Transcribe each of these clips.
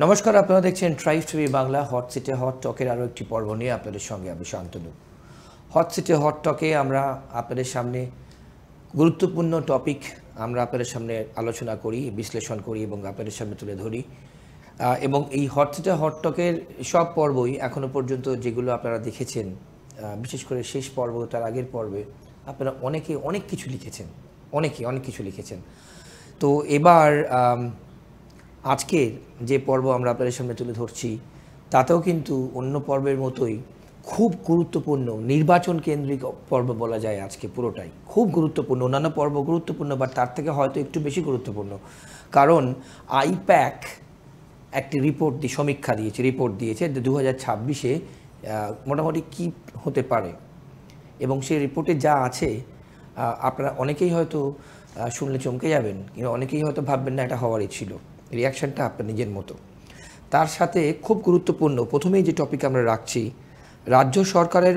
নমস্কার, আপনারা দেখছেন ট্রাইব টিভি বাংলা। হট সিটে হট টকের আরও একটি পর্ব নিয়ে আপনাদের সঙ্গে আমি শান্তনু। হট সিটে হট টকে আমরা আপনাদের সামনে গুরুত্বপূর্ণ টপিক আমরা আপনাদের সামনে আলোচনা করি, বিশ্লেষণ করি এবং আপনাদের সামনে তুলে ধরি। এবং এই হট সিটে হট টকের সব পর্বই এখনও পর্যন্ত যেগুলো আপনারা দেখেছেন, বিশেষ করে শেষ পর্ব, তার আগের পর্বে আপনারা অনেকে অনেক কিছু লিখেছেন। তো এবার আজকের যে পর্ব আমরা আপনাদের সামনে তুলে ধরছি তাতেও কিন্তু অন্য পর্বের মতোই খুব গুরুত্বপূর্ণ নির্বাচন কেন্দ্রিক পর্ব বলা যায়। আজকে পুরোটাই খুব গুরুত্বপূর্ণ, অন্যান্য পর্ব গুরুত্বপূর্ণ বাট তার থেকে হয়তো একটু বেশি গুরুত্বপূর্ণ, কারণ আইপ্যাক একটি সমীক্ষা দিয়েছে যে 2026-এ মোটামুটি কী হতে পারে। এবং সেই রিপোর্টে যা আছে আপনারা অনেকেই হয়তো শুনলে চমকে যাবেন, কিন্তু অনেকেই হয়তো ভাববেন না এটা হওয়ারই ছিল। রিয়াকশানটা আপনার নিজের মতো। তার সাথে খুব গুরুত্বপূর্ণ প্রথমেই যে টপিক আমরা রাখছি, রাজ্য সরকারের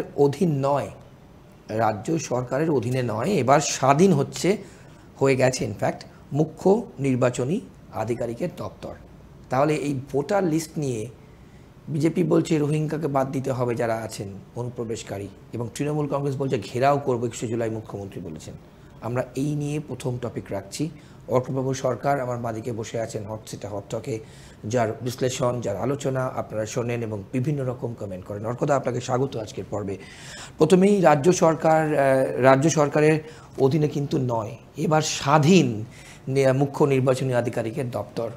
অধীনে নয়, এবার স্বাধীন হয়ে গেছে ইনফ্যাক্ট মুখ্য নির্বাচনী আধিকারিকের দপ্তর। তাহলে এই ভোটার লিস্ট নিয়ে বিজেপি বলছে রোহিঙ্গাকে বাদ দিতে হবে যারা আছেন অনুপ্রবেশকারী, এবং তৃণমূল কংগ্রেস বলছে ঘেরাও করবে 21 জুলাই, মুখ্যমন্ত্রী বলেছেন। আমরা এই নিয়ে প্রথম টপিক রাখছি। অর্কবাবু সরকার আমার বাদিকে বসে আছেন হট সিটে হট টকে, যার বিশ্লেষণ, যার আলোচনা আপনারা শোনেন এবং বিভিন্ন রকম কমেন্ট করেন। অর্কদা, আপনাকে স্বাগত আজকের পর্বে। প্রথমেই রাজ্য সরকারের অধীনে কিন্তু নয়, এবার স্বাধীন মুখ্য নির্বাচনী আধিকারিকের দপ্তর।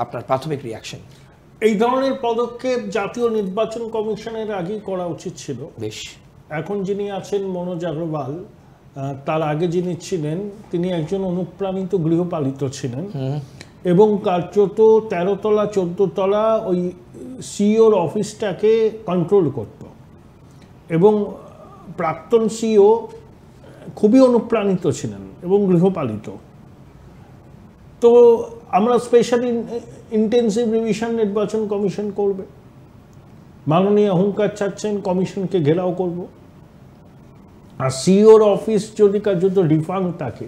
আপনার প্রাথমিক রিয়াকশন? এই ধরনের পদক্ষেপ জাতীয় নির্বাচন কমিশনের আগেই করা উচিত ছিল। বেশ। এখন যিনি আছেন মনোজ আগরওয়াল, তার আগে যিনি ছিলেন তিনি একজন অনুপ্রাণিত গৃহপালিত ছিলেন এবং কার্যত 13 তলা 14 তলা ওই সিইওর অফিসটাকে কন্ট্রোল করত। এবং প্রাক্তন সিইও খুবই অনুপ্রাণিত ছিলেন এবং গৃহপালিত। তো আমরা স্পেশাল ইন্টেন্সিভ রিভিশন নির্বাচন কমিশন করবে, মাননীয় হুঙ্কার চাচ্ছেন কমিশনকে ঘেরাও করব। আর সিইওর অফিস যদি কার্যত ডিফাঙ্ক থাকে,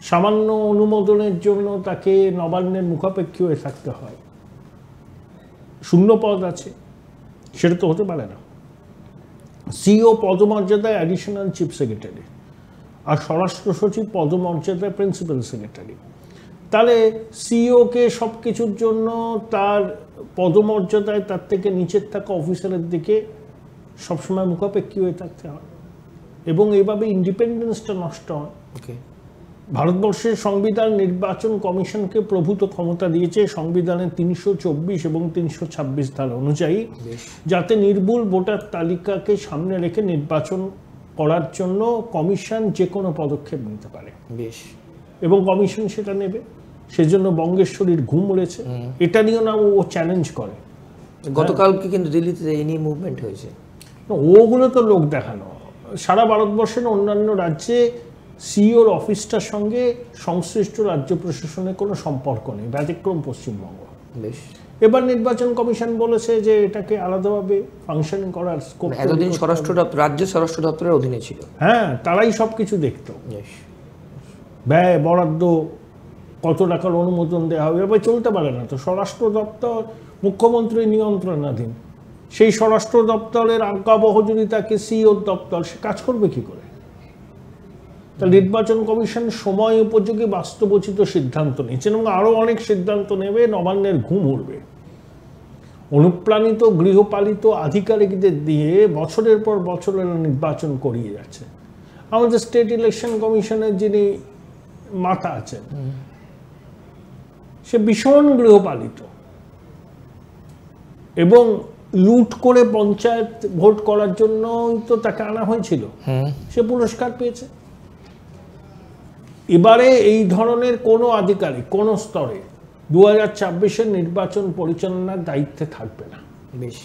সামান্য অনুমোদনের জন্য তাকে নবান্নের মুখাপেক্ষী হয়ে থাকতে হয়, শূন্য পদ আছে, সেটা তো হতে পারে না। সিইও পদমর্যাদায় অ্যাডিশনাল চিফ সেক্রেটারি, আর স্বরাষ্ট্র সচিব পদমর্যাদায় প্রিন্সিপাল সেক্রেটারি। তাহলে সিইওকে সব কিছুর জন্য তার পদমর্যাদায় তার থেকে নিচের থাকা অফিসারের দিকে সবসময় মুখাপেক্ষী হয়ে থাকতে হয়, এবং এইভাবে ইন্ডিপেন্ডেন্সটা নষ্ট হয়। ভারতবর্ষের সংবিধান নির্বাচন কমিশনকে প্রভূত ক্ষমতা দিয়েছে সংবিধানের 324 এবং 326 ধারা অনুযায়ী, যাতে নির্ভুল ভোটার তালিকাকে সামনে রেখে নির্বাচন করার জন্য কমিশন যে কোনো পদক্ষেপ নিতে পারে। বেশ। এবং কমিশন সেটা নেবে। সেজন্য বঙ্গেশ্বরীর ঘুম উড়েছে, এটা নিয়েও না ও চ্যালেঞ্জ করে। গতকালকে কিন্তু দিল্লিতে এই নিয়ে মুভমেন্ট হয়েছে। ওগুলো তো লোক দেখানো। সারা ভারতবর্ষের অন্যান্য রাজ্যে সিইওর অফিসটার সঙ্গে সংশ্লিষ্ট রাজ্য প্রশাসনের কোনো সম্পর্ক নেই, ব্যতিক্রম পশ্চিমবঙ্গ। বেশ। এবার নির্বাচন কমিশন বলেছে যে এটাকে আলাদাভাবে ফাংশন করার স্কোপ। এতদিন রাজ্য স্বরাষ্ট্র দপ্তরের অধীনে ছিল। হ্যাঁ, তারাই সব কিছু দেখতো, ব্যয় বরাদ্দ, কত টাকার অনুমোদন দেওয়া হবে, এবার চলতে পারে না। তো স্বরাষ্ট্র দপ্তর মুখ্যমন্ত্রীর নিয়ন্ত্রণাধীন, সেই স্বরাষ্ট্র দপ্তরের আজ্ঞাবহ যদি তাকে সিইওর দপ্তর, সে কাজ করবে কি করে? তাহলে নির্বাচন কমিশন সময় উপযোগী বাস্তবোচিত সিদ্ধান্ত নিচ্ছেন এবং আরও অনেক সিদ্ধান্ত নেবে, নবান্নের ঘুম উড়বে। অনুপ্রাণিত গৃহপালিত আধিকারিকদের দিয়ে বছরের পর বছর নির্বাচন করিয়ে যাচ্ছে। আমাদের স্টেট ইলেকশন কমিশনের যিনি মাথা আছেন, সে ভীষণ গৃহপালিত এবং লুট করে পঞ্চায়েত ভোট করার জন্যই তো তাকে আনা হয়েছিল, সে পুরস্কার পেয়েছে। এবারে এই ধরনের কোনো আধিকারিক কোনো স্তরে 2026-এর নির্বাচন পরিচালনার দায়িত্বে থাকবে না। বেশ।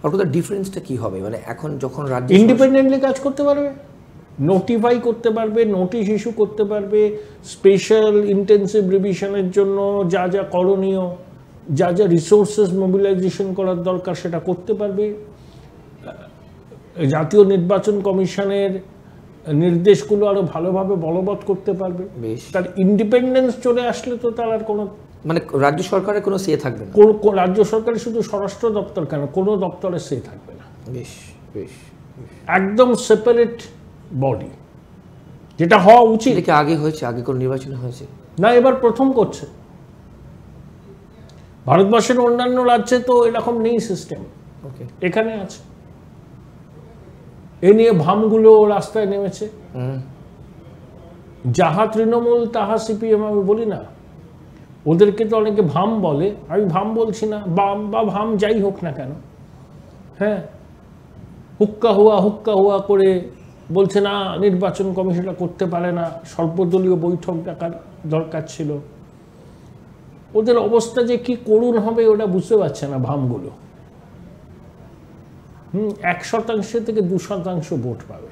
আর ডিফারেন্সটা কি হবে? মানে এখন যখন রাজ্য ইন্ডিপেন্ডেন্টলি কাজ করতে পারবে, নোটিফাই করতে পারবে, নোটিশ ইস্যু করতে পারবে, স্পেশাল ইন্টেন্সিভ রিভিশনের জন্য যা যা করণীয়, যা যা রিসোর্সেস মোবিলাইজেশন করার দরকার সেটা করতে পারবে। জাতীয় নির্বাচন কমিশনের নির্দেশগুলো আরো ভালোভাবে বলবৎ করতে পারবে। তার ইন্ডিপেন্ডেন্স চলে আসলে তো তার আর কোনো মানে রাজ্য সরকারের কোনো সে থাকবে না? রাজ্য সরকারের শুধু স্বরাষ্ট্র দপ্তর কেন, কোনো দপ্তরে সে থাকবে না। বেশ বেশ, একদম সেপারেট বডি, যেটা হওয়া উচিত। এটা কি আগে হয়েছে? আগে কোনো নির্বাচন হয়েছে না, এবার প্রথম করছে। ভারতবর্ষের অন্যান্য রাজ্যে তো এরকম নেই সিস্টেম, ওকে এখানে আছে। এ নিয়ে ভামগুলো রাস্তায় নেমেছে। যাহা তৃণমূল তাহা সিপিএম, আমি বলি না, ওদেরকে তো অনেকে ভাম বলে, আমি ভাম বলছি না, বাম বা ভাম যাই হোক না কেন, হ্যাঁ, হুক্কা হুয়া করে বলছে না নির্বাচন কমিশনটা করতে পারে না, সর্বদলীয় বৈঠক ডাকার দরকার ছিল। ওদের অবস্থা যে কি করুণ হবে ওটা বুঝতে পারছে না ভামগুলো। 1% থেকে 2% ভোট পাবে,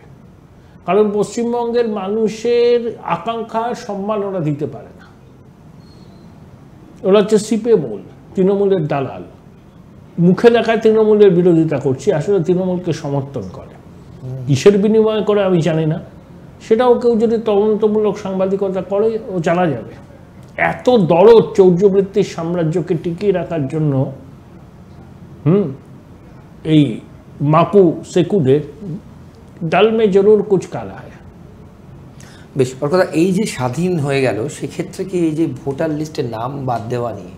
কারণ পশ্চিমবঙ্গের মানুষের আকাঙ্ক্ষা সম্মান ওরা দিতে পারে না। ওরা হচ্ছে সিপিএম, তৃণমূলের দালাল, মুখে দেখায় তৃণমূলের বিরোধিতা করছি, আসলে তৃণমূলকে সমর্থন করে। কিসের বিনিময় করে আমি জানি না, সেটাও কেউ যদি তদন্তমূলক সাংবাদিকতা করে ও জানা যাবে। এত দরদ চৌর্যবৃত্তির সাম্রাজ্যকে টিকিয়ে রাখার জন্য এই মাকু সেকুদের ডাল মে জরুর কুচ কালা হয়। বেশ, ওর কথা এই যে স্বাধীন হয়ে গেল, সেক্ষেত্রে কি এই যে ভোটার লিস্টের নাম বাদ দেওয়া নিয়ে,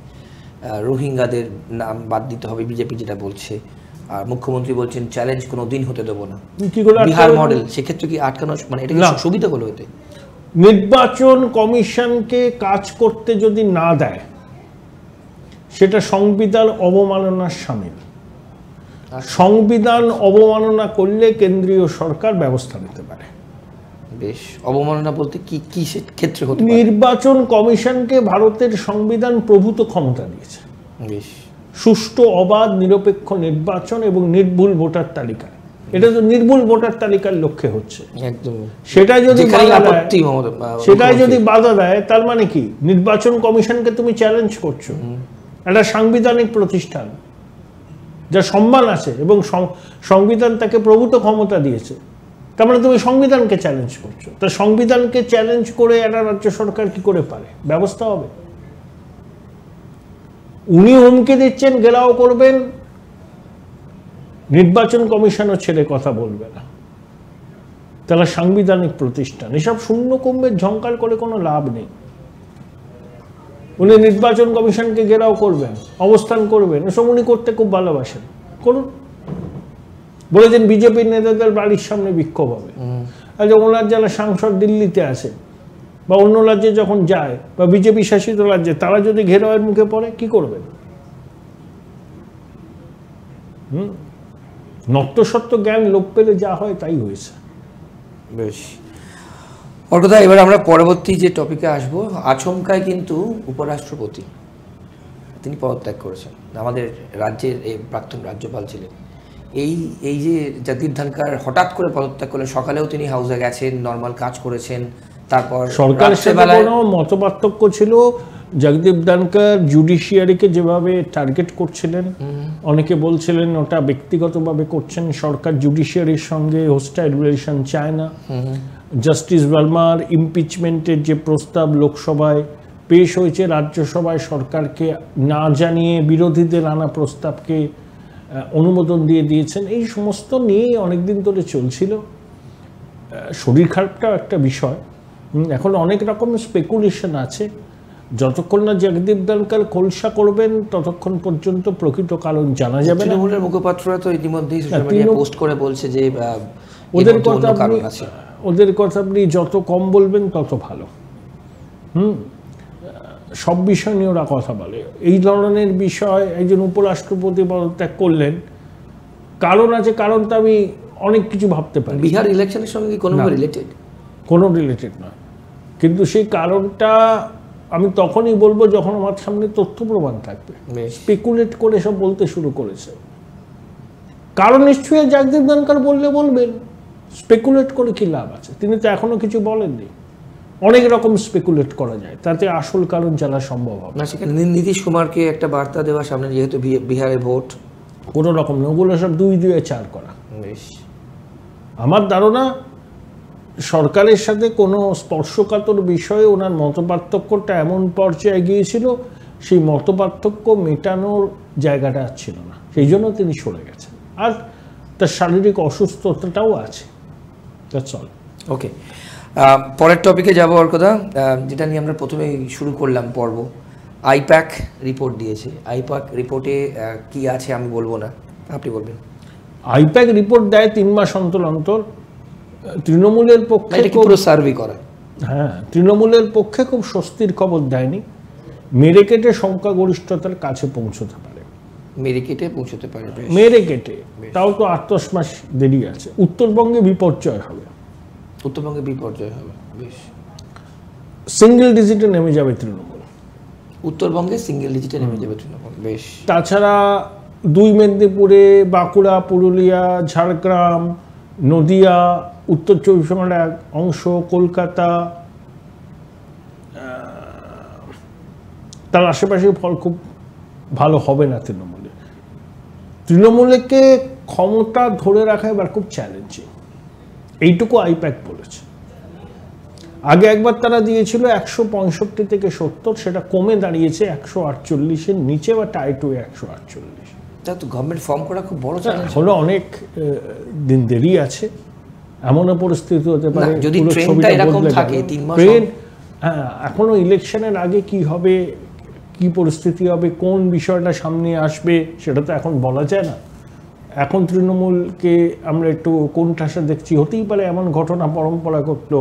রোহিঙ্গাদের নাম বাদ দিতে হবে বিজেপি যেটা বলছে, আর মুখ্যমন্ত্রী বলছেন চ্যালেঞ্জ কোনো দিন হতে দেবো না, বিহার মডেল, সেক্ষেত্রে কি আটকানো, মানে এটা কি সুবিধা হলো? এতে নির্বাচন কমিশনকে কাজ করতে যদি না দেয়, সেটা সংবিধান অবমাননার শামিল। সংবিধান অবমাননা করলে কেন্দ্রীয় সরকার ব্যবস্থা নিতে পারে। বেশ, অবমাননা বলতে কি কি ক্ষেত্রে হতে পারে? নির্বাচন কমিশনকে ভারতের সংবিধান প্রভূত ক্ষমতা দিয়েছে। বেশ, সুষ্ঠু অবাধ নিরপেক্ষ নির্বাচন এবং নির্ভুল ভোটার তালিকা, এটা তো নির্ভুল ভোটার তালিকার লক্ষ্যে হচ্ছে। একদম। সেটাই যদি বাধা দেয়, তার মানে কি? নির্বাচন কমিশনকে তুমি চ্যালেঞ্জ করছো, একটা সাংবিধানিক প্রতিষ্ঠান যা সম্মান আছে এবং সংবিধান তাকে প্রভূত ক্ষমতা দিয়েছে, তার মানে তুমি সংবিধানকে চ্যালেঞ্জ করছো। তা সংবিধানকে চ্যালেঞ্জ করে একটা রাজ্য সরকার কি করে পারে? ব্যবস্থা হবে। উনি হুমকি দিচ্ছেন ঘেরাও করবেন, নির্বাচন কমিশনও ছেড়ে কথা বলবে না। তারা সাংবিধানিক প্রতিষ্ঠান, এসব শূন্য কুম্ভের ঝঙ্কার করে কোনো লাভ নেই। উনি নির্বাচন কমিশনকে ঘেরাও করবেন, অবস্থান করবেন, এসব উনি করতে খুব ভালোবাসেন, করুন। বলেছেন বিজেপির নেতাদের বাড়ির সামনে বিক্ষোভ হবে। আচ্ছা, ওনার যারা সাংসদ দিল্লিতে আছে বা অন্য রাজ্যে যখন যায় বা বিজেপি শাসিত রাজ্যে, তারা যদি ঘেরাওয়ের মুখে পড়ে কি করবেন? নত্যসত্ত্ব জ্ঞান লোপ পেলে যা হয় তাই হয়েছে। বেশ, ওর কথা এবার আমরা পরবর্তী যে টপিকে আসবো। আচমকায় কিন্তু উপরাষ্ট্রপতি তিনি পদত্যাগ করেছেন, আমাদের রাজ্যের এই প্রাক্তন রাজ্যপাল ছিলেন। এই যে জগদীপ ধনখড় হঠাৎ করে পদত্যাগ করলেন, সকালেও তিনি হাউসে গেছেন, নর্মাল কাজ করেছেন, তারপর সরকারের সাথে কোনো মতপার্থক্য ছিল। জগদীপ ধনখড় জুডিশিয়ারিকে যেভাবে টার্গেট করছিলেন, অনেকে বলছিলেন ওটা ব্যক্তিগতভাবে করছেন, সরকার জুডিশিয়ারির সঙ্গে হোস্টাইল রিলেশন চায় না। জাস্টিস ভার্মার ইমপিচমেন্টের যে প্রস্তাব লোকসভায় পেশ হয়েছে, রাজ্যসভায় সরকারকে না জানিয়ে বিরোধীদের আনা প্রস্তাবকে অনুমোদন দিয়ে দিয়েছেন। এই সমস্ত নিয়ে অনেকদিন ধরে চলছিল। শরীর খারাপটাও একটা বিষয়। এখন অনেক রকম স্পেকুলেশন আছে। যতক্ষণ না জগদীপ ধনখড় খোলসা করবেন, ততক্ষণ পর্যন্ত প্রকৃত কারণ জানা যাবে না। তৃণমূলের মুখপাত্ররা তো ইতিমধ্যেই সোশ্যাল মিডিয়ায় পোস্ট করে বলছে যে ওদের কথা আপনি যত কম বলবেন তত ভালো। সব বিষয় নিয়ে ওরা কথা বলে। এই ধরনের বিষয় একজন উপরাষ্ট্রপতি পদত্যাগ করলেন, কারণ আছে, কারণটা আমি অনেক কিছু ভাবতে পারি। বিহার ইলেকশনের সঙ্গে কি কোনো রিলেটেড? কোনো রিলেটেড নয়, কিন্তু সেই কারণটা আমি তখনই বলবো যখন আমার সামনে তথ্য প্রমাণ থাকবে। স্পেকুলেট করে সব বলতে শুরু করেছে, কারণ নিশ্চয়ই জগদীপ ধনখড় বললে বলবেন, স্পেকুলেট করে কি লাভ আছে? তিনি তো এখনো কিছু বলেননি। অনেক রকম স্পেকুলেট করা যায়, তাতে আসল কারণ জানা সম্ভব হবে না। সেখানে নীতিশ কুমারকে একটা বার্তা দেওয়া সামনে, যেহেতু বিহারে ভোট, কোনো রকম না, ওগুলো সব 2-2-4 করা। আমার ধারণা সরকারের সাথে কোনো স্পর্শকাতর বিষয়ে ওনার মতপার্থক্যটা এমন পর্যায়ে গিয়েছিল সেই মতপার্থক্য মেটানোর জায়গাটা আর ছিল না, সেই জন্য তিনি সরে গেছেন। আর তার শারীরিক অসুস্থতাটাও আছে, দ্যাটস অল। ওকে, পরের টপিকে যাবো ওর কথা, যেটা নিয়ে আমরা প্রথমেই শুরু করলাম পর্ব। আইপ্যাক রিপোর্ট দিয়েছে। আইপ্যাক রিপোর্টে কি আছে আমি বলবো না, আপনি বলবেন। আইপ্যাক রিপোর্ট দেয় 3 মাস অন্তর অন্তর। তৃণমূলের পক্ষে পুরো সার্ভে করা, হ্যাঁ, তৃণমূলের পক্ষে খুব স্বস্তির খবর দেয়নি। মেরে কেটে সংখ্যাগরিষ্ঠতার কাছে পৌঁছতে পারে, মেরে কেটে পৌঁছতে পারে, মেরে কেটে, তাও তো 8-10 মাস দেরি আছে। উত্তরবঙ্গে বিপর্যয় হবে, উত্তরবঙ্গে বিপর্যয় হবে, বেশ। সিঙ্গেল ডিজিটে নেমে যাবে তৃণমূল, উত্তরবঙ্গে সিঙ্গেল ডিজিটে নেমে যাবে তৃণমূল, বেশ। তাছাড়া 2 মেদিনীপুরে, বাঁকুড়া, পুরুলিয়া, ঝাড়গ্রাম, নদিয়া, উত্তর 24 পরগনার অংশ, কলকাতা, তার আশেপাশে ফল খুব ভালো হবে না তৃণমূলে। তৃণমূলকে ক্ষমতা ধরে রাখা এবার খুব চ্যালেঞ্জিং, এইটুকু আইপ্যাক বলেছে। আগে একবার তারা দিয়েছিল 165 থেকে 70, সেটা কমে দাঁড়িয়েছে 148-এর নিচে, বা টাই টু 148। তা তো গভর্নমেন্ট ফর্ম করা খুব বড় চ্যালেঞ্জ হলো, অনেক দিন দেরি আছে। এমনও পরিস্থিতি হতে পারে যদি ট্রেনটা এরকম থাকে 3 মাস, হ্যাঁ, এখনো ইলেকশনের আগে কি হবে, কি পরিস্থিতি হবে, কোন বিষয়টা সামনে আসবে, সেটা তো এখন বলা যায় না। এখন তৃণমূলকে আমরা একটু কোন ঠাসা দেখছি, হতেই পারে এমন ঘটনা পরম্পরা করলো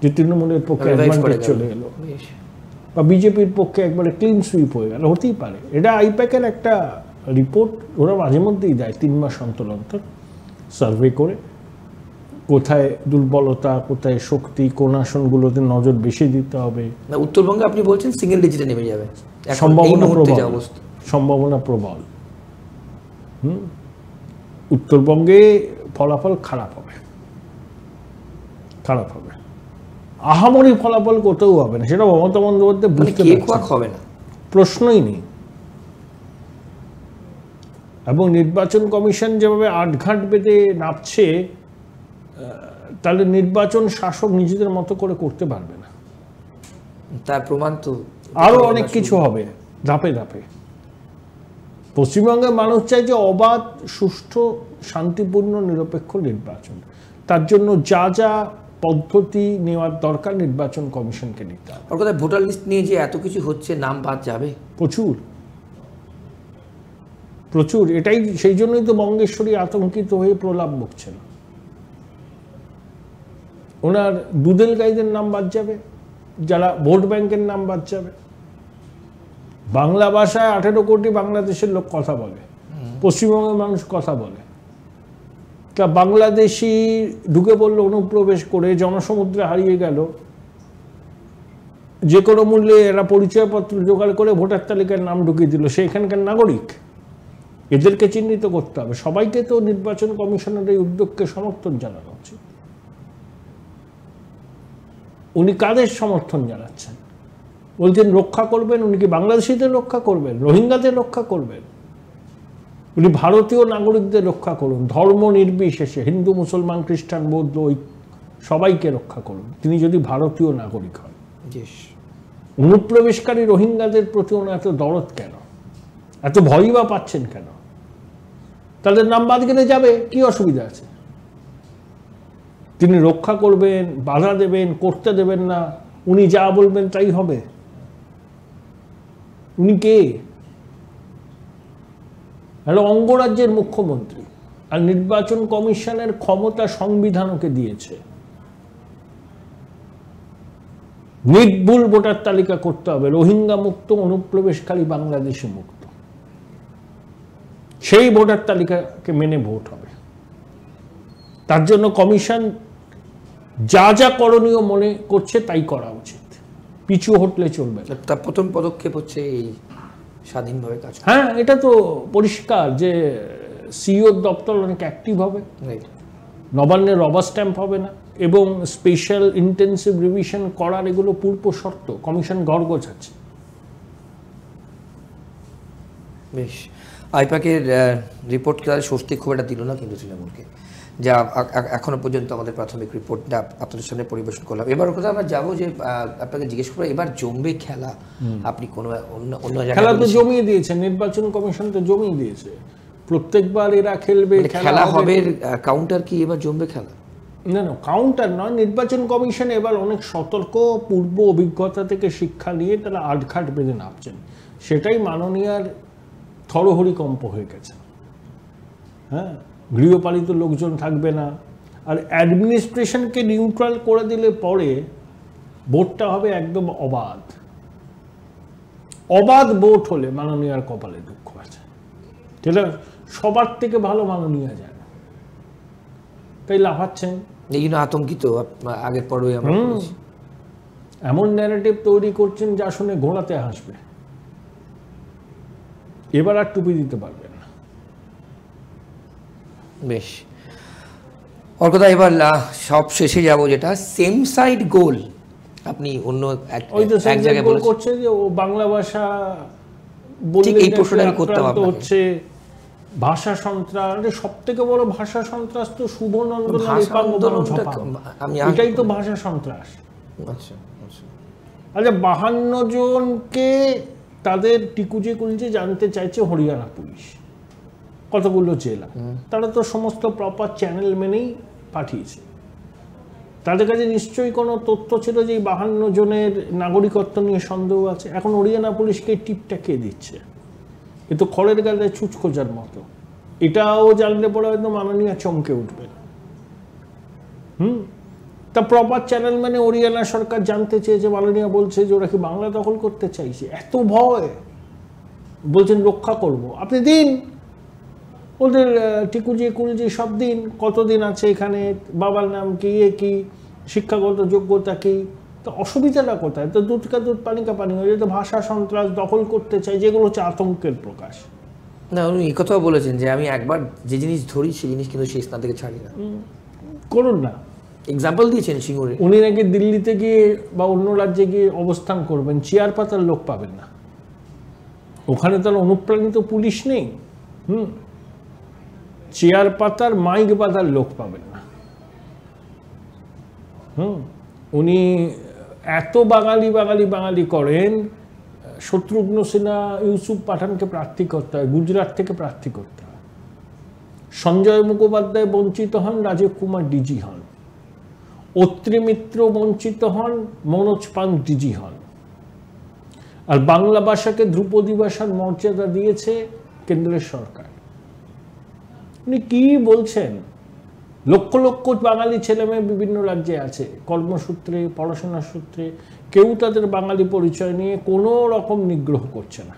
যে তৃণমূলের পক্ষে অ্যাডভান্টেজ চলে গেল, বা বিজেপির পক্ষে একবারে ক্লিন সুইপ হয়ে গেল, হতেই পারে। এটা আইপ্যাকের একটা রিপোর্ট, ওরা মাঝে মধ্যেই দেয় 3 মাস অন্তর অন্তর সার্ভে করে, কোথায় দুর্বলতা, কোথায় শক্তি, কোন আসনগুলোতে নজর বেশি দিতে হবে। না, উত্তরবঙ্গে আপনি বলছেন সিঙ্গেল ডিজিটে নেমে যাবে, সম্ভাবনা প্রবল, সম্ভাবনা প্রবল। উত্তরবঙ্গে ফলাফল খারাপ হবে, খারাপ হবে, আহামরি ফলাফল কোথাও হবে না, সেটা মমতা বন্দ্যোপাধ্যায় বুঝতে হবে না, প্রশ্নই নেই। এবং নির্বাচন কমিশন যেভাবে আটঘাট বেঁধে নামছে, তাহলে নির্বাচন শাসক নিজেদের মতো করে করতে পারবে না। তার প্রমাণ তো আরো অনেক কিছু হবে ধাপে ধাপে। পশ্চিমবঙ্গের মানুষ চাই যে অবাধ, সুষ্ঠু, শান্তিপূর্ণ, নিরপেক্ষ নির্বাচন। তার জন্য যা যা পদ্ধতি নেওয়ার দরকার নির্বাচন কমিশনকে নিতে হবে। ওর কথা, ভোটার লিস্ট নিয়ে যে এত কিছু হচ্ছে, নাম বাদ যাবে প্রচুর প্রচুর। এটাই, সেই জন্যই তো বঙ্গেশ্বরী আতঙ্কিত হয়ে প্রলাপ বকছেন। ওনার দুধেল গাইদের নাম বাদ যাবে, যারা ভোট ব্যাংকের নাম বাদ যাবে। বাংলা ভাষায় 18 কোটি বাংলাদেশের লোক কথা বলে, পশ্চিমবঙ্গের মানুষ কথা বলে। তা বাংলাদেশি ঢুকে পড়লো অনুপ্রবেশ করে, জনসমুদ্রে হারিয়ে গেল, যে কোনো মূল্যে এরা পরিচয়পত্র জোগাড় করে ভোটার তালিকার নাম ঢুকিয়ে দিল, সে এখানকার নাগরিক। এদেরকে চিহ্নিত করতে হবে। সবাইকে তো নির্বাচন কমিশনের এই উদ্যোগকে সমর্থন জানানো উচিত। উনি কাদের সমর্থন জানাচ্ছেন? বলছেন রক্ষা করবেন। উনি কি বাংলাদেশিদের রক্ষা করবেন? রোহিঙ্গাদের রক্ষা করবেন? উনি ভারতীয় নাগরিকদের রক্ষা করুন, ধর্ম নির্বিশেষে, হিন্দু, মুসলমান, খ্রিস্টান, বৌদ্ধ, সবাইকে রক্ষা করুন। তিনি যদি ভারতীয় নাগরিক হন। অনুপ্রবেশকারী রোহিঙ্গাদের প্রতি ওনার এত দরদ কেন, এত ভয়ই বা পাচ্ছেন কেন? তাদের নাম বাদ গেলে যাবে, কি অসুবিধা আছে? তিনি রক্ষা করবেন, বাধা দেবেন, করতে দেবেন না, উনি যা বলবেন তাই হবে। উনি কে? হ্যালো, অঙ্গরাজ্যের মুখ্যমন্ত্রী। আর নির্বাচন কমিশনের ক্ষমতা সংবিধানকে দিয়েছে। নির্ভুল ভোটার তালিকা করতে হবে, রোহিঙ্গা মুক্ত, অনুপ্রবেশকারী বাংলাদেশি মুক্ত। সেই ভোটার তালিকাকে মেনে ভোট হবে। তার জন্য কমিশন যা যা করণীয় মনে করছে তাই করা উচিত, পিছু হটলে চলবে না। তার প্রথম পদক্ষেপ হচ্ছে এই স্বাধীনভাবে কাজ। হ্যাঁ, এটা তো পরিষ্কার যে সিইওর দপ্তর অনেক অ্যাক্টিভ হবে, নবান্নের রবার স্ট্যাম্প হবে না, এবং স্পেশাল ইন্টেন্সিভ রিভিশন করার এগুলো পূর্ব শর্ত। কমিশন গড় গোছাচ্ছে। বেশ, আইপ্যাকের রিপোর্ট স্বস্তি খুব একটা দিল না কিন্তু তৃণমূলকে। যা এখনো পর্যন্ত আমাদের প্রাথমিক রিপোর্টটা আপনাদের সামনে পরিবেশন করলাম। এবার কথা আমরা যাবো যে আপনাকে জিজ্ঞেস করবো, এবার জমবে খেলা, আপনি কোনো অন্য খেলা তো জমিয়ে দিয়েছে, নির্বাচন কমিশন তো জমিয়ে দিয়েছে, প্রত্যেকবার এরা খেলবে, খেলা হবে। কাউন্টার কি এবার জমবে খেলা? না না, কাউন্টার নয়, নির্বাচন কমিশন এবার অনেক সতর্ক, পূর্ব অভিজ্ঞতা থেকে শিক্ষা নিয়ে তারা আটঘাট বেঁধে নামছেন। সেটাই মাননীয়ার থরহরিকম্প হয়ে গেছে। হ্যাঁ, গৃহপালিত লোকজন থাকবে না, আর অ্যাডমিনিস্ট্রেশনকে নিউট্রাল করে দিলে পরে ভোটটা হবে একদম অবাধ। অবাধ ভোট হলে মাননীয়ার কপালে দুঃখ আছে, যেটা সবার থেকে ভালো মাননীয়া যায় না, তাই লাফাচ্ছেন। এই জন্য আতঙ্কিত আগের পর্বে আমরা বলেছি। এমন ন্যারেটিভ তৈরি করছেন যা শুনে ঘোড়াতে হাসবে। এবার আর টুপি দিতে পারবে না। বেশ, ওর কথা এবার সব শেষে যাব, যেটা সেম সাইড গোল আপনি অন্য এক জায়গায় বলেছেন করছে যে ও বাংলা ভাষা ঠিক এই প্রশ্নটা আমি করতে পারবো হচ্ছে ভাষা সন্ত্রাস। সব থেকে বড় ভাষা সন্ত্রাস তো শুভনন্দন, এটাই তো ভাষা সন্ত্রাস। আচ্ছা আচ্ছা, 52 জনকে তাদের টিকুজে কুলজে জানতে চাইছে হরিয়ানা পুলিশ, কতগুলো জেলা, তারা তো সমস্ত প্রপার চ্যানেল মেনেই পাঠিয়েছে। তাদের কাছে নিশ্চয়ই কোনো তথ্য ছিল যে 52 জনের নাগরিকত্ব নিয়ে সন্দেহ আছে। এখন হরিয়ানা পুলিশকে টিপটা কে দিচ্ছে? এ তো খড়ের গালে ছুঁচ খোঁজার মতো। এটাও জানলে পরে হয়তো মাননীয় চমকে উঠবেন। তা প্রপার চ্যানেল মানে হরিয়ানা সরকার জানতে চেয়েছে, মাননীয় বলছে যে ওরা কি বাংলা দখল করতে চাইছে, এত ভয়, বলছেন রক্ষা করব। আপনি দিন ওদের টিকুজি কুলজি সব দিন, কতদিন আছে এখানে, বাবার নাম কি, কি শিক্ষাগত যোগ্যতা কি, তো অসুবিধাটা কোথায়? তো দুধ কা দুধ পানি কা পানি হয়ে যেত। ভাষা সন্ত্রাস, দখল করতে চাই, যেগুলো হচ্ছে আতঙ্কের প্রকাশ। না, উনি এই কথাও বলেছেন যে আমি একবার যে জিনিস ধরি সেই জিনিস কিন্তু শেষ না থেকে ছাড়ি না। করুন না, এক্সাম্পল দিয়েছেন সিঙ্গুরে। উনি নাকি দিল্লিতে গিয়ে বা অন্য রাজ্যে গিয়ে অবস্থান করবেন, চেয়ার পাতার লোক পাবেন না। ওখানে তার অনুপ্রাণিত পুলিশ নেই, চেয়ার পাতার মাইক বাঁধার লোক পাবেন না। উনি এত বাঙালি বাঙালি বাঙালি করেন, শত্রুঘ্ন সিনহা, ইউসুফ পাঠানকে প্রার্থী করতে হয়, গুজরাট থেকে প্রার্থী করতে হয়। সঞ্জয় মুখোপাধ্যায় বঞ্চিত হন, রাজীব কুমার ডিজি হন। অত্রি মিত্র বঞ্চিত হন, মনোজ পান ডিজি হন। আর বাংলা ভাষাকে ধ্রুপদী ভাষার মর্যাদা দিয়েছে কেন্দ্রের সরকার। উনি কি বলছেন? লক্ষ লক্ষ বাঙালি ছেলেমেয়ে বিভিন্ন রাজ্যে আছে, কর্মসূত্রে, পড়াশোনার সূত্রে, কেউ তাদের বাঙালি পরিচয় নিয়ে কোনো রকম নিগ্রহ করছে না,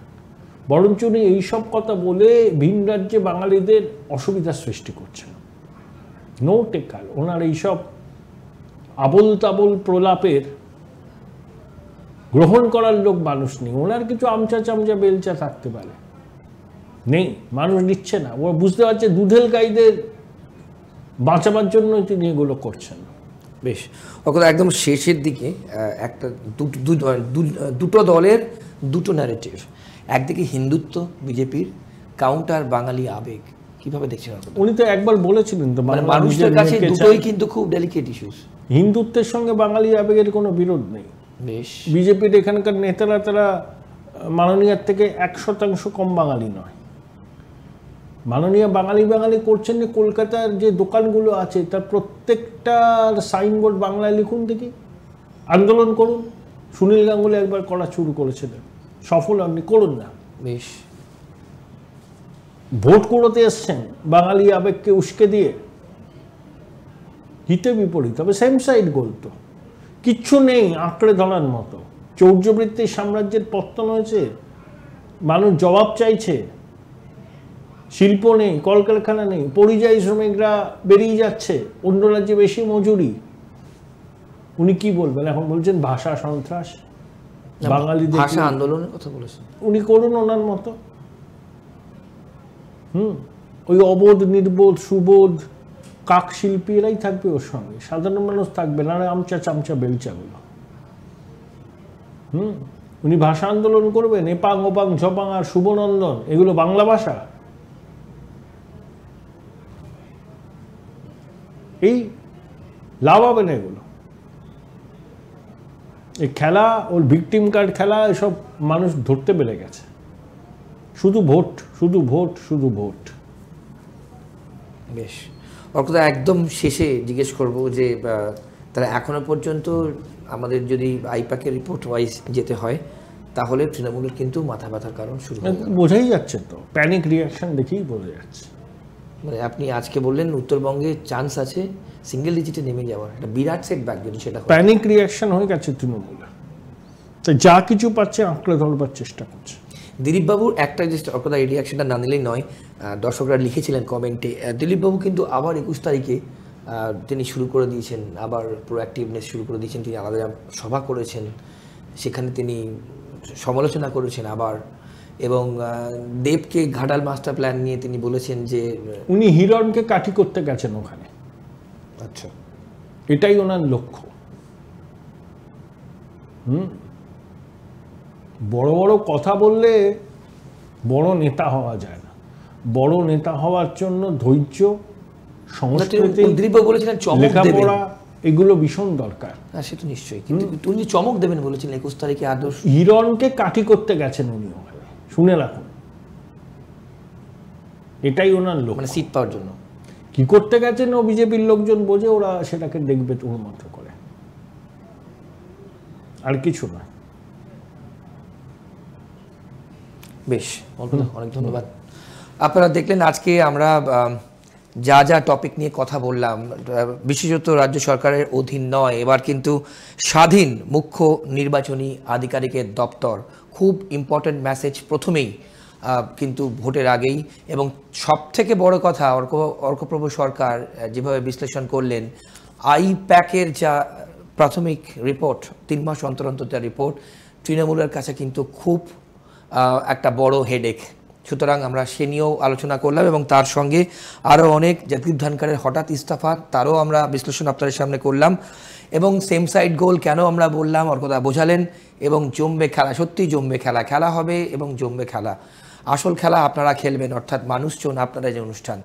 বরঞ্চ উনি এইসব কথা বলে ভিন রাজ্যে বাঙালিদের অসুবিধার সৃষ্টি করছেন। নো টেকার। ওনার এইসব আবোল তাবোল প্রলাপের গ্রহণ করার লোক মানুষ নেই। ওনার কিছু আমচা চামচা বেলচা থাকতে পারে, নেই, মানুষ নিচ্ছে না। ওরা বুঝতে পারছে দুধেল গাইদের বাঁচাবার জন্য তিনি এগুলো করছেন। বেশ, ওকে একদম শেষের দিকে একটা দুটো দলের দুটো ন্যারেটিভ, একদিকে হিন্দুত্ব বিজেপির, কাউন্টার বাঙালি আবেগ, কিভাবে দেখছেন? উনি তো একবার বলেছিলেন তো, মানে মানুষের কাছে দুটোই কিন্তু খুব ডেলিকেট ইস্যুস। হিন্দুত্বের সঙ্গে বাঙালি আবেগের কোনো বিরোধ নেই। বেশ, বিজেপির এখানকার নেতারা তারা মাননীয়ার থেকে 1% কম বাঙালি নয়। মাননীয় বাঙালি বাঙালি করছেন যে কলকাতার যে দোকানগুলো আছে তার প্রত্যেকটার সাইনবোর্ড বাংলায় লিখুন দেখি, আন্দোলন করুন। সুনীল গাঙ্গুলি একবার করা শুরু করেছিলেন, সফল আপনি করুন না। বেশ, ভোট কুড়োতে এসছেন বাঙালি আবেগকে উস্কে দিয়ে, হিতে বিপরীত হবে। সেম সাইড গোল তো কিচ্ছু নেই আঁকড়ে ধরার মতো। চৌর্যবৃত্তির সাম্রাজ্যের পতন হয়েছে, মানুষ জবাব চাইছে। শিল্প নেই, কলকারখানা নেই, পরিযায়ী শ্রমিকরা বেরিয়ে যাচ্ছে, অন্য রাজ্যে বেশি মজুরি। উনি কি বলবেন এখন? বলছেন ভাষা সন্ত্রাস, বাঙালিদের ভাষা আন্দোলনের কথা বলেছেন। উনি করুন ওনার মতো। ওই অবোধ নির্বোধ সুবোধ কাক শিল্পী এরাই থাকবে ওর সঙ্গে, সাধারণ মানুষ থাকবে না, আমচা চামচা বেলচাগুলো। উনি ভাষা আন্দোলন করবেন, এপাং ওপাং ঝপাং আর শুভনন্দন, এগুলো বাংলা ভাষা? এই লাভ হবে না এগুলো। এই খেলা, ওর ভিকটিম কার্ড খেলা, এসব মানুষ ধরতে পেরে গেছে। শুধু ভোট, শুধু ভোট, শুধু ভোট। বেশ, অর্কদা একদম শেষে জিজ্ঞেস করব যে তারা এখনো পর্যন্ত আমাদের যদি আইপ্যাকের রিপোর্ট ওয়াইজ যেতে হয় তাহলে তৃণমূলের কিন্তু মাথা ব্যথার কারণ শুরু হয়ে গেল। বোঝাই যাচ্ছে তো, প্যানিক রিয়াকশন দেখেই বোঝা যাচ্ছে। মানে আপনি আজকে বললেন উত্তরবঙ্গে চান্স আছে সিঙ্গেল ডিজিটে নেমে যাওয়ার, একটা বিরাট সেটব্যাক যদি সেটা হয়। প্যানিক রিয়াকশন হয়ে গেছে তৃণমূলে, তাই যা কিছু পাচ্ছে আঁকড়ে ধরবার চেষ্টা করছে। দিলীপবাবুর একটা যে অর্কদা এই রিয়াকশনটা না নিলেই নয়, দর্শকরা লিখেছিলেন কমেন্টে, দিলীপবাবু কিন্তু আবার 21 তারিখে তিনি শুরু করে দিয়েছেন, আবার প্রোঅ্যাক্টিভনেস শুরু করে দিয়েছেন। তিনি আলাদা সভা করেছেন, সেখানে তিনি সমালোচনা করেছেন আবার, এবং দেবকে ঘাটাল মাস্টার প্ল্যান নিয়ে তিনি বলেছেন যে উনি হিরণকে কাঠি করতে গেছেন ওখানে। আচ্ছা, এটাই ওনার লক্ষ্য। বড় বড় কথা বললে বড় নেতা হওয়া যায় না। বড় নেতা হওয়ার জন্য ধৈর্য, সংস্কৃতি, দিলীপবাবু বলেছিলেন চমক দেবেন, লেখাপড়া, এগুলো ভীষণ দরকার। হ্যাঁ সে তো নিশ্চয়ই, কিন্তু উনি চমক দেবেন বলেছিলেন 21 তারিখে আদর্শ। হিরণকে কাঠি করতে গেছেন উনি ওখানে, শুনে রাখুন। এটাই ওনার লক্ষ্য, মানে সিট পাওয়ার জন্য। কি করতে গেছেন ও বিজেপির লোকজন বোঝে, ওরা সেটাকে দেখবে তোর মতো করে, আর কিছু না। বেশ, অনেক ধন্যবাদ। আপনারা দেখলেন আজকে আমরা যা যা টপিক নিয়ে কথা বললাম, বিশেষত রাজ্য সরকারের অধীন নয়, এবার কিন্তু স্বাধীন মুখ্য নির্বাচনী আধিকারিকের দপ্তর। খুব ইম্পর্ট্যান্ট মেসেজ প্রথমেই কিন্তু ভোটের আগেই। এবং সবথেকে বড় কথা, অর্কপ্রভু সরকার যেভাবে বিশ্লেষণ করলেন, আইপ্যাকের যা প্রাথমিক রিপোর্ট, 3 মাস অন্তর অন্তর যা রিপোর্ট, তৃণমূলের কাছে কিন্তু খুব একটা বড় হেডেক। সুতরাং আমরা সে নিয়েও আলোচনা করলাম, এবং তার সঙ্গে আরও অনেক জগদীপ ধনখড়ের হঠাৎ ইস্তফা, তারও আমরা বিশ্লেষণ আপনাদের সামনে করলাম। এবং সেম সাইড গোল কেন আমরা বললাম অর্কদা বোঝালেন। এবং জমবে খেলা, সত্যি জমবে খেলা, খেলা হবে এবং জমবে খেলা। আসল খেলা আপনারা খেলবেন, অর্থাৎ মানুষজন, আপনারা যে অনুষ্ঠান।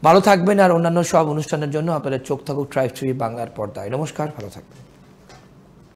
ভালো থাকবেন, আর অন্যান্য সব অনুষ্ঠানের জন্য আপনাদের চোখ থাকুক ট্রাইব টিভি বাংলার পর্দায়। নমস্কার, ভালো থাকবেন।